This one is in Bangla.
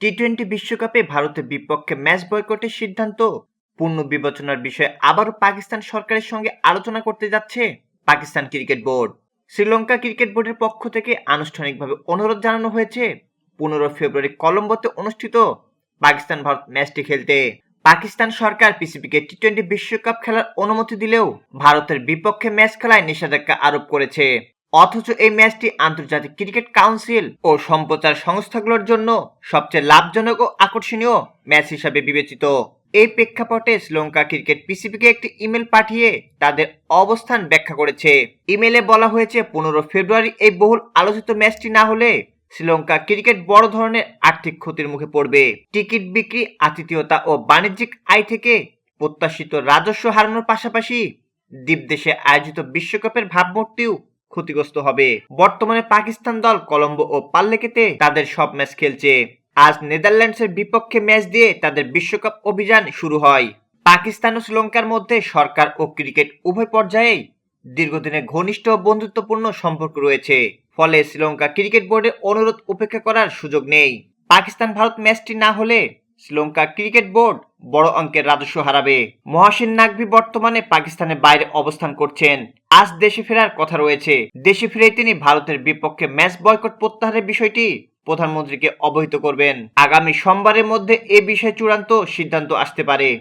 টি-টোয়েন্টি বিশ্বকাপে ভারতের বিপক্ষে ম্যাচ বয়কটের সিদ্ধান্ত পুনর্বিবেচনার বিষয়ে আবারও পাকিস্তান সরকারের সঙ্গে আলোচনা করতে যাচ্ছে Pakistan cricket board. Sri Lanka cricket বোর্ডের পক্ষ থেকে আনুষ্ঠানিকভাবে অনুরোধ জানানো হয়েছে 15 ফেব্রুয়ারি কলম্বোতে অনুষ্ঠিত পাকিস্তান ভারত ম্যাচটি খেলতে। পাকিস্তান সরকার পিসিবিকে টি-টোয়েন্টি বিশ্বকাপ খেলার অনুমতি দিলেও ভারতের বিপক্ষে ম্যাচ খেলায় নিষেধাজ্ঞা আরোপ করেছে। অথচ এই ম্যাচটি আন্তর্জাতিক ক্রিকেট কাউন্সিল ও সম্প্রচার সংস্থাগুলোর জন্য সবচেয়ে লাভজনক ও আকর্ষণীয় ম্যাচ হিসাবে বিবেচিত। এই প্রেক্ষাপটে শ্রীলঙ্কা ক্রিকেট পিসিবিকে একটি ইমেল পাঠিয়ে তাদের অবস্থান ব্যাখ্যা করেছে। ইমেলে বলা হয়েছে 15 ফেব্রুয়ারি এই বহুল আলোচিত ম্যাচটি না হলে শ্রীলঙ্কা ক্রিকেট বড় ধরনের আর্থিক ক্ষতির মুখে পড়বে। টিকিট বিক্রি, আতিথেয়তা ও বাণিজ্যিক আয় থেকে প্রত্যাশিত রাজস্ব হারানোর পাশাপাশি দ্বীপদেশে আয়োজিত বিশ্বকাপের ভাবমূর্তিও ক্ষতিগ্রস্ত হবে। বর্তমানে পাকিস্তান দল কলম্বো ও পাল্লেকেতে তাদের সব ম্যাচ খেলছে। আজ নেদারল্যান্ডসের বিপক্ষে ম্যাচ দিয়ে তাদের বিশ্বকাপ অভিযান শুরু হয়। পাকিস্তান ও শ্রীলঙ্কার মধ্যে সরকার ও ক্রিকেট উভয় পর্যায়েই দীর্ঘদিনের ঘনিষ্ঠ ও বন্ধুত্বপূর্ণ সম্পর্ক রয়েছে। ফলে শ্রীলঙ্কা ক্রিকেট বোর্ডের অনুরোধ উপেক্ষা করার সুযোগ নেই। পাকিস্তান ভারত ম্যাচটি না হলে শ্রীলঙ্কা ক্রিকেট বোর্ড বড় অঙ্কের রাজস্ব হারাবে। মহসিন নাকভি বর্তমানে পাকিস্তানের বাইরে অবস্থান করছেন। আজ দেশে ফেরার কথা রয়েছে। দেশে ফিরে তিনি ভারতের বিপক্ষে ম্যাচ বয়কট প্রত্যাহারের বিষয়টি প্রধানমন্ত্রীকে অবহিত করবেন। আগামী সোমবারের মধ্যে এ বিষয়ে চূড়ান্ত সিদ্ধান্ত আসতে পারে।